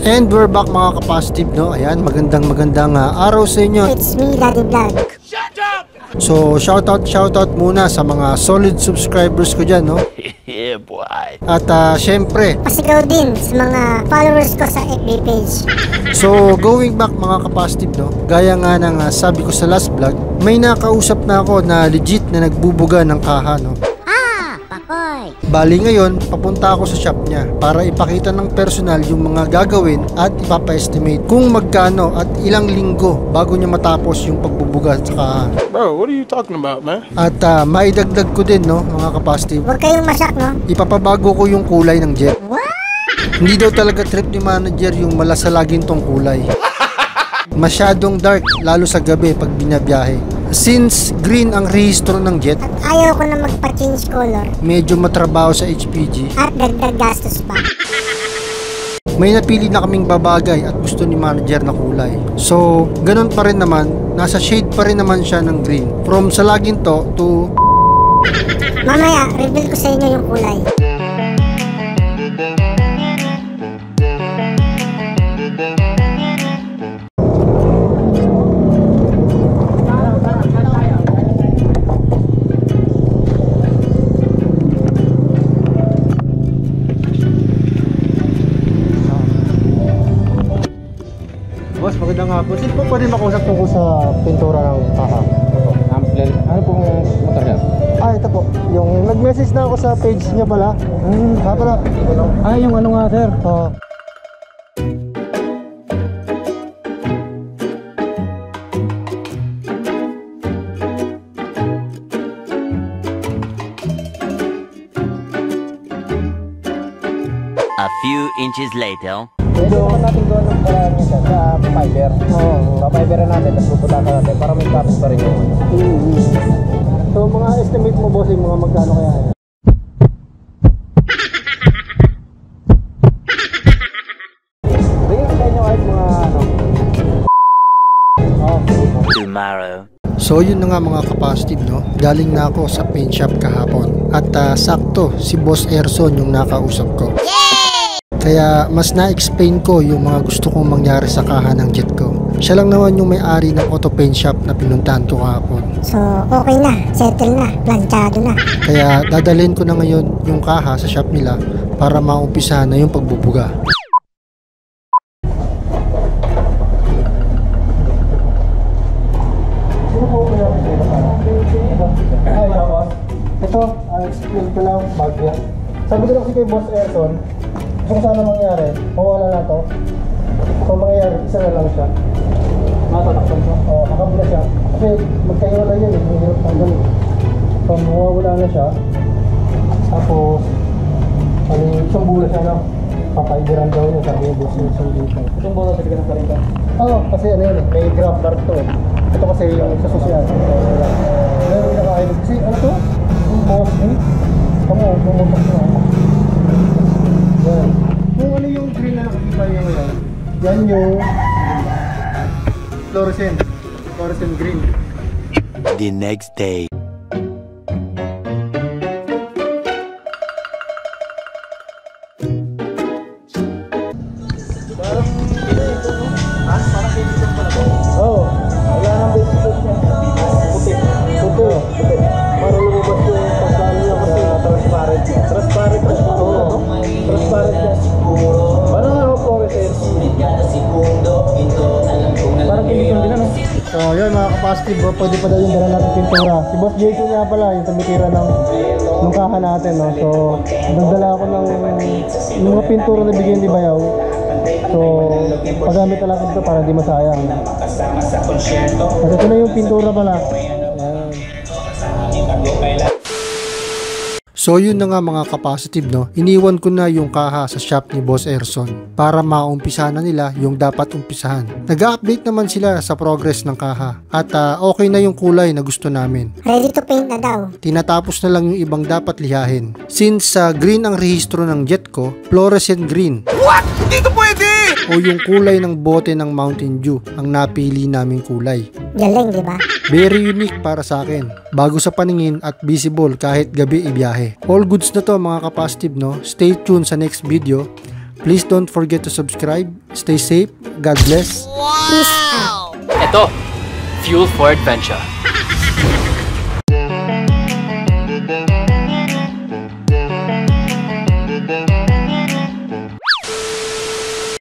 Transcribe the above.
And we're back mga ka-positive, no? Ayan, magandang araw sa inyo. It's me, Daddy Vlog. So, shoutout muna sa mga solid subscribers ko dyan, no? Yeah, boy. At syempre, Pasigaw din sa mga followers ko sa FB page. so going back mga ka-positive, no? Gaya nga ng sabi ko sa last vlog, may nakausap na ako na legit na nagbubuga ng kaha, no? Pakoy! Bali ngayon, papunta ako sa shop niya para ipakita ng personal yung mga gagawin at ipapa-estimate kung magkano at ilang linggo bago niya matapos yung pagbubuga sa kaha. Bro, what are you talking about, man? At maidagdag ko din, no, mga ka-positive, Huwag kayong masak, no? ipapabago ko yung kulay ng jet. What? Hindi daw talaga trip ni manager yung malasalagin tong kulay. Masyadong dark, lalo sa gabi pag binabiyahe. Since green ang rehistro ng jet, At ayaw ko na magpa-change color medyo matrabaho sa HPG. at dagdag gastos pa. May napili na kaming babagay at gusto ni manager na kulay. So, ganun pa rin naman, nasa shade pa rin naman siya ng green. From salagin to Mamaya, reveal ko sa inyo yung kulay. Boss, magandang hapon. Sino po pwede makausap tungkol sa pintura ng kaha? Ano pong motor niya? Ito po. Yung nag-message na ako sa page niya pala. Pala. Yung ano nga sir? A few inches later. Pwede naman natin doon ng paraan niya sir, sa fiber. Pa-fiber natin, tapos pupunta natin para may kapit pa rin yung ano. So, mga estimate mo, boss, yung mga magkano kaya yan? Tingnan sa inyo kahit mga ano. Tomorrow. So yun na nga mga ka-positive, no? Galing na ako sa paint shop kahapon. At sakto, si Boss Erson yung nakausap ko. Kaya mas na-explain ko yung mga gusto kong mangyari sa kaha ng jet ko. Siya lang naman yung may-ari ng auto paint shop na pinuntahan ko kahapon. So, okay na. Settle na. Planchado na. Kaya dadalhin ko na ngayon yung kaha sa shop nila para maumpisahan na yung pagbubuga. Ito, explain ko lang, bagya. Sabi ko lang kasi kay Boss Erson, kung sana mangyari, mawala na to. Kung mangyari, isa na lang siya. Matatakpan siya? Oo, makabula siya. Kasi magkahiwala yun, mahirap tanggal. So, mawawala na siya. Tapos, isang bula siya na. Papaidiran daw niya, sabi niya Boss Erson dito. Itong bola sa ganang parinta? Oo, kasi ano yun, may graph bar to eh. Ito kasi yung sa social. Meron nakakainig. Kasi ano to? Yung boss eh. Kamu, bumutok na. Yan. Kung ano yung green na nakikita nyo ngayon, yan yung fluorescent green. The next day. Oo. Wala nang basic niya. Puti. Para lumabas yung pagkano niya kasi transparent. Transparent niya. Oo. Transparent niya. Parang ano fluorescent. Parang chemical din ano. So yun mga ka-positive, pwede pa daw yung dala natin pintura. Si Boss Jason nga pala yung tumitira ng kaha natin, no? So nagdala ako ng mga pintura na bigyan ni Bayaw. So paggamit na lang ito para di masayang. Kasi ito na yung pintura pala. So yun na nga mga ka-positive, no? Iniwan ko na yung kaha sa shop ni Boss Erson para maumpisahan na nila yung dapat umpisahan. Nag-update naman sila sa progress ng kaha at okay na yung kulay na gusto namin. Ready to paint na daw. Tinatapos na lang yung ibang dapat lihahin. Since green ang rehistro ng jet ko, fluorescent green. What? Hindi to pwede! O yung kulay ng bote ng Mountain Dew ang napili naming kulay. Galing, di ba? Very unique para sa akin. Bago sa paningin at visible kahit gabi ibiyahe. All goods na to mga ka-positive, no? Stay tuned sa next video Please don't forget to subscribe. Stay safe. God bless. Peace out. Ito, Fuel for Adventure.